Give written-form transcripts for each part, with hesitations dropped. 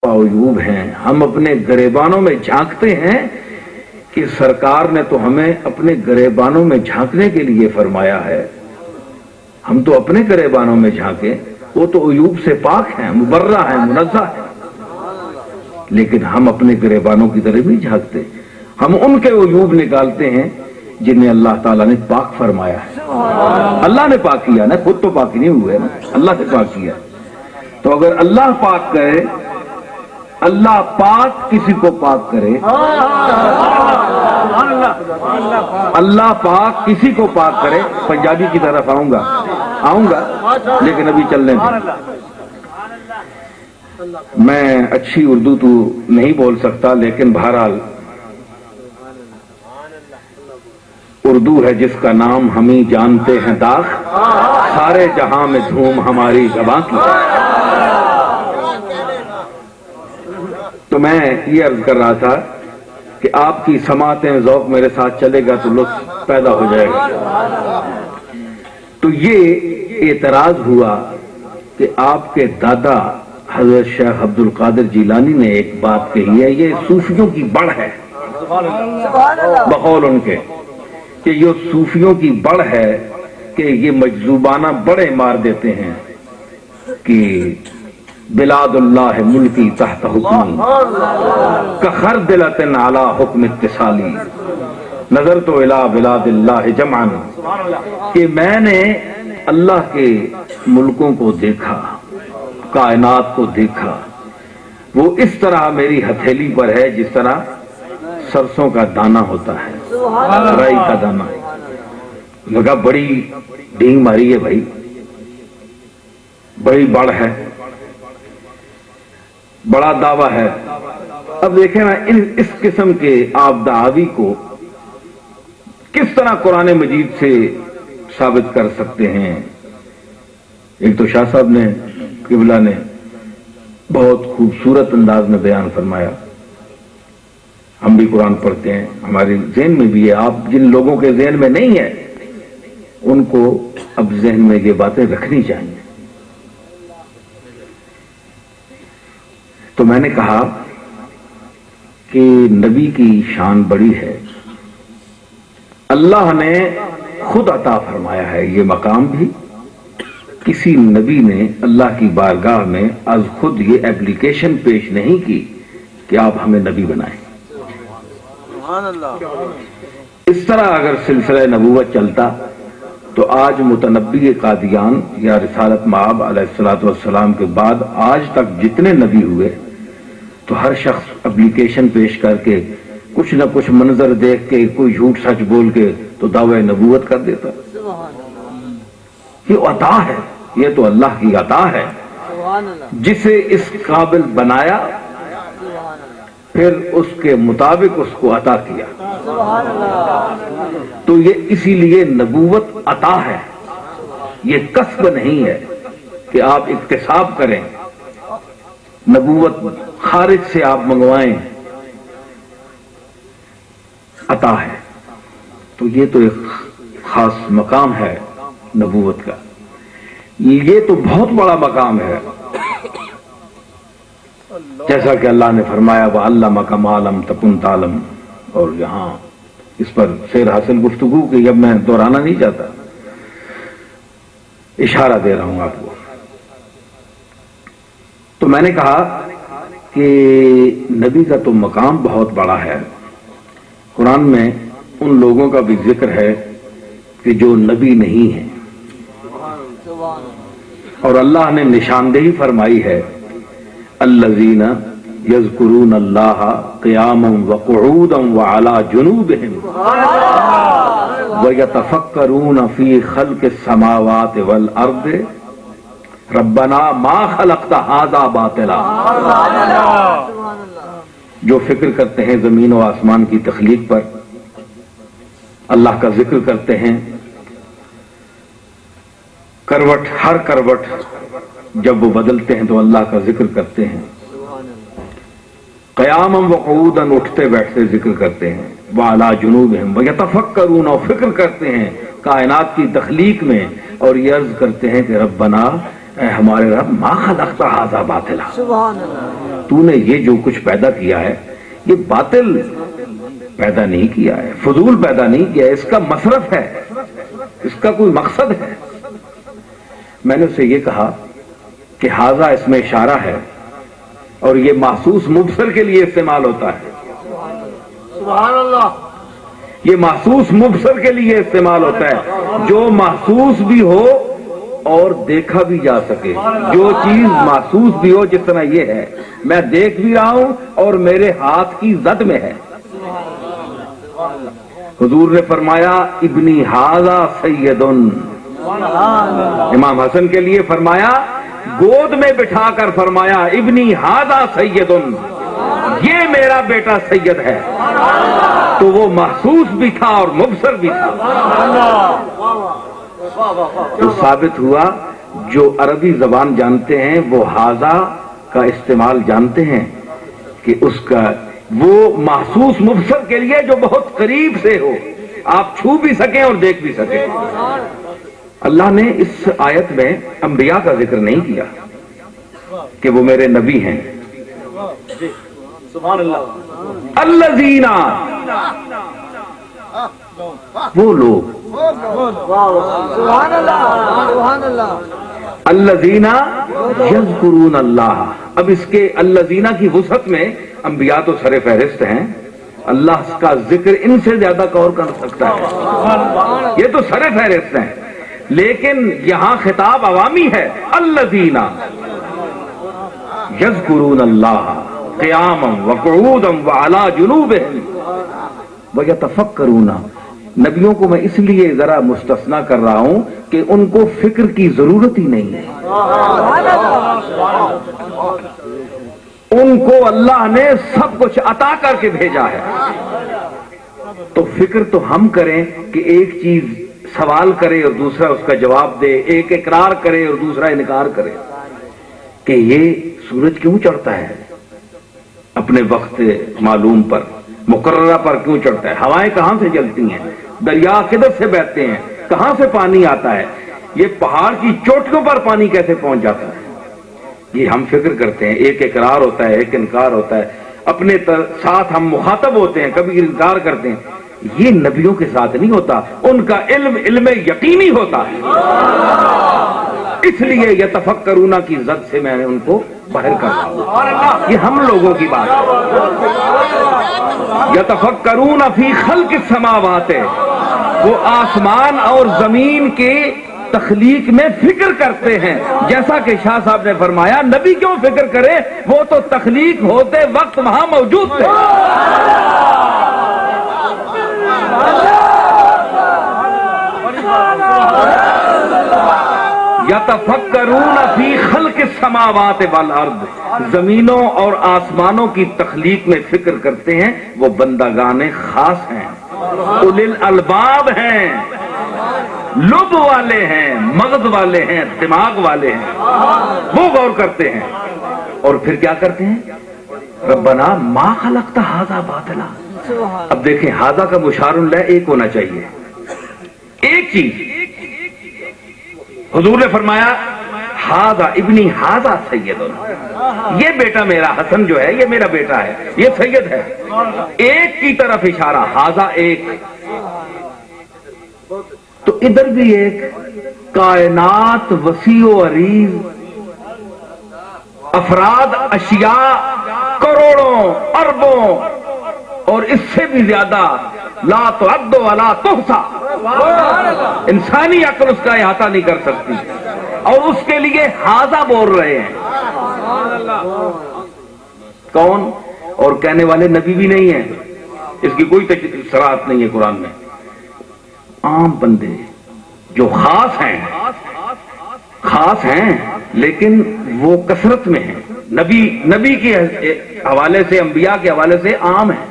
عیوب ہیں. ہم اپنے گریبانوں میں جھانکتے ہیں کہ سرکار نے تو ہمیں اپنے گریبانوں میں جھانکنے کے لیے فرمایا ہے. ہم تو اپنے گریبانوں میں جھانکیں، وہ تو عیوب سے پاک ہیں، مبرہ ہیں، منزہ ہیں، لیکن ہم اپنے گریبانوں کی طرف نہیں جھانکتے. ہم ان کے عیوب نکالتے ہیں جنہیں اللہ تعالیٰ نے پاک فرمایا ہے. اللہ نے پاک کیا نا، خود تو پاک نہیں ہوئے نا، اللہ نے پاک کیا. تو اگر اللہ پاک کرے، اللہ پاک کسی کو پاک کرے، اللہ پاک کسی کو پاک کرے. پنجابی کی طرف آؤں گا لیکن ابھی چلنے دیں. میں اچھی اردو تو نہیں بول سکتا، لیکن بہرحال اردو ہے جس کا نام ہم ہی جانتے ہیں داغ، سارے جہاں میں دھوم ہماری زباں کی. تو میں یہ عرض کر رہا تھا کہ آپ کی سماعتیں ذوق میرے ساتھ چلے گا تو لطف پیدا ہو جائے گا. تو یہ اعتراض ہوا کہ آپ کے دادا حضرت شیخ عبد القادر جیلانی نے ایک بات کہی ہے، یہ صوفیوں کی بڑھ ہے، بقول ان کے کہ یہ صوفیوں کی بڑھ ہے کہ یہ مجذوبانہ بڑے مار دیتے ہیں کہ بلاد اللہ ملکی تحت حکمی کخردلۃ علی حکم اتصالی نظر تو الی بلاد اللہ جمعا، کہ میں نے اللہ کے ملکوں کو دیکھا، کائنات کو دیکھا، وہ اس طرح میری ہتھیلی پر ہے جس طرح سرسوں کا دانہ ہوتا ہے، رائی کا دانہ. لگا بڑی ڈینگ ماری ہے بھائی، بڑی بڑھ ہے، بڑا دعویٰ ہے. اب دیکھیں نا اس قسم کے آپ دعوی کو کس طرح قرآن مجید سے ثابت کر سکتے ہیں. ایک تو شاہ صاحب نے قبلہ نے بہت خوبصورت انداز میں بیان فرمایا. ہم بھی قرآن پڑھتے ہیں، ہمارے ذہن میں بھی ہے. آپ جن لوگوں کے ذہن میں نہیں ہے ان کو اب ذہن میں یہ باتیں رکھنی چاہیے. تو میں نے کہا کہ نبی کی شان بڑی ہے، اللہ نے خود عطا فرمایا ہے یہ مقام بھی. کسی نبی نے اللہ کی بارگاہ میں از خود یہ اپلیکیشن پیش نہیں کی کہ آپ ہمیں نبی بنائیں. اس طرح اگر سلسلہ نبوت چلتا تو آج متنبی قادیان یا رسالت مآب علیہ الصلوۃ والسلام کے بعد آج تک جتنے نبی ہوئے تو ہر شخص اپلیکیشن پیش کر کے کچھ نہ کچھ منظر دیکھ کے کوئی جھوٹ سچ بول کے تو دعوی نبوت کر دیتا. یہ عطا ہے، یہ تو اللہ کی عطا ہے. جسے اس قابل بنایا پھر اس کے مطابق اس کو عطا کیا. تو یہ اسی لیے نبوت عطا ہے، یہ کسب نہیں ہے کہ آپ اکتساب کریں، نبوت خارج سے آپ منگوائیں، عطا ہے. تو یہ تو ایک خاص مقام ہے نبوت کا، یہ تو بہت بڑا مقام ہے. جیسا کہ اللہ نے فرمایا وَعَلَّمَكَ مَا لَمْ تَكُنْ تَعْلَمْ، اور یہاں اس پر سیر حاصل گفتگو کہ جب میں دہرانا نہیں چاہتا، اشارہ دے رہا ہوں آپ کو. تو میں نے کہا کہ نبی کا تو مقام بہت بڑا ہے. قرآن میں ان لوگوں کا بھی ذکر ہے کہ جو نبی نہیں ہیں، اور اللہ نے نشاندہی فرمائی ہے الذین یذکرون اللہ قیاما وقعودا وعلی جنوبہم ویتفکرون فی خلق السماوات والارض ربنا ما خلقت ھذا باطلا، جو فکر کرتے ہیں زمین و آسمان کی تخلیق پر، اللہ کا ذکر کرتے ہیں. کروٹ ہر کروٹ جب وہ بدلتے ہیں تو اللہ کا ذکر کرتے ہیں. قیاما وقعودا، اٹھتے بیٹھتے ذکر کرتے ہیں. وعلی جنوبہم ویتفکرون، اور فکر کرتے ہیں کائنات کی تخلیق میں، اور یہ عرض کرتے ہیں کہ ربنا، اے ہمارے رب ما خلقت ھذا باطلا، سبحان اللہ، تو نے یہ جو کچھ پیدا کیا ہے یہ باطل پیدا نہیں کیا ہے، فضول پیدا نہیں کیا ہے، اس کا مصرف ہے، اس کا کوئی مقصد ہے۔ میں نے اسے یہ کہا کہ ھذا اس میں اشارہ ہے اور یہ محسوس مبصر کے لیے استعمال ہوتا ہے، سبحان اللہ، یہ محسوس مبصر کے لیے استعمال ہوتا ہے، جو محسوس بھی ہو اور دیکھا بھی جا سکے، جو چیز محسوس بھی ہو، جس طرح یہ ہے میں دیکھ بھی رہا ہوں اور میرے ہاتھ کی زد میں ہے۔ حضور نے فرمایا ابنی ھذا سید، امام حسن کے لیے فرمایا، گود میں بٹھا کر فرمایا ابنی ھذا سید، یہ میرا بیٹا سید ہے، تو وہ محسوس بھی تھا اور مبصر بھی تھا۔ تو ثابت ہوا جو عربی زبان جانتے ہیں وہ ھذا کا استعمال جانتے ہیں کہ اس کا وہ محسوس مبصر کے لیے جو بہت قریب سے ہو، آپ چھو بھی سکیں اور دیکھ بھی سکیں۔ اللہ نے اس آیت میں انبیاء کا ذکر نہیں کیا کہ وہ میرے نبی ہیں، سبحان اللہ، الذین، وہ لوگ، سبحان اللہ، سبحان اللہ، الذین یذکرون اللہ۔ اب اس کے الذین کی وسعت میں انبیاء تو سر فہرست ہیں، اللہ کا ذکر ان سے زیادہ کور کر سکتا ہے، یہ تو سر فہرست ہیں، لیکن یہاں خطاب عوامی ہے، الذین یذکرون اللہ قیاما وقعودا وعلی جنوبہم ویتفکرون۔ نبیوں کو میں اس لیے ذرا مستثنا کر رہا ہوں کہ ان کو فکر کی ضرورت ہی نہیں ہے، ان کو اللہ نے سب کچھ عطا کر کے بھیجا ہے، تو فکر تو ہم کریں کہ ایک چیز سوال کرے اور دوسرا اس کا جواب دے، ایک اقرار کرے اور دوسرا انکار کرے کہ یہ سورج کیوں چڑھتا ہے اپنے وقت معلوم پر، مقررہ پر کیوں چڑھتا ہے، ہوائیں کہاں سے چلتی ہیں، دریا کدھر سے بہتے ہیں، کہاں سے پانی آتا ہے، یہ پہاڑ کی چوٹیوں پر پانی کیسے پہنچ جاتا ہے، یہ ہم فکر کرتے ہیں، ایک اقرار ہوتا ہے ایک انکار ہوتا ہے، اپنے ساتھ ہم مخاطب ہوتے ہیں، کبھی انکار کرتے ہیں، یہ نبیوں کے ساتھ نہیں ہوتا، ان کا علم یقینی ہوتا ہے، اس لیے یتفکرون کی زد سے میں نے ان کو باہر کر رہا ہوں، یہ ہم لوگوں کی بات ہے۔ یتفکرون فی خلق السماوات، وہ آسمان اور زمین کے تخلیق میں فکر کرتے ہیں، جیسا کہ شاہ صاحب نے فرمایا نبی کیوں فکر کرے، وہ تو تخلیق ہوتے وقت وہاں موجود تھے۔ یتفکرون فی خلق السماوات والارض، زمینوں اور آسمانوں کی تخلیق میں فکر کرتے ہیں، وہ بندگان خاص ہیں، اولل الالباب ہیں، لب والے ہیں، مغز والے ہیں، دماغ والے ہیں، وہ غور کرتے ہیں اور پھر کیا کرتے ہیں، ربنا ما خلقت ھذا باطلا۔ اب دیکھیں ھذا کا مشار الیہ ایک ہونا چاہیے، ایک چیز۔ حضور نے فرمایا ھذا ابنی ھذا سید، یہ بیٹا میرا حسن جو ہے یہ میرا بیٹا ہے، یہ سید ہے، ایک کی طرف اشارہ، ھذا ایک، تو ادھر بھی ایک، کائنات وسیع و عریض، افراد اشیاء کروڑوں اربوں اور اس سے بھی زیادہ، لا تعد ولا تحصى، انسانی عقل اس کا احاطہ نہیں کر سکتی، اور اس کے لیے ھذا بول رہے ہیں، کون؟ اور کہنے والے نبی بھی نہیں ہیں، اس کی کوئی صراحت نہیں ہے قرآن میں، عام بندے جو خاص ہیں لیکن وہ کثرت میں ہیں، نبی کے حوالے سے، انبیاء کے حوالے سے عام ہیں،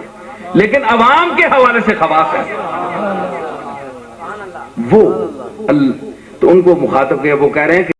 لیکن عوام کے حوالے سے خواص ہیں، وہ تو ان کو مخاطب کیا، وہ کہہ رہے ہیں کہ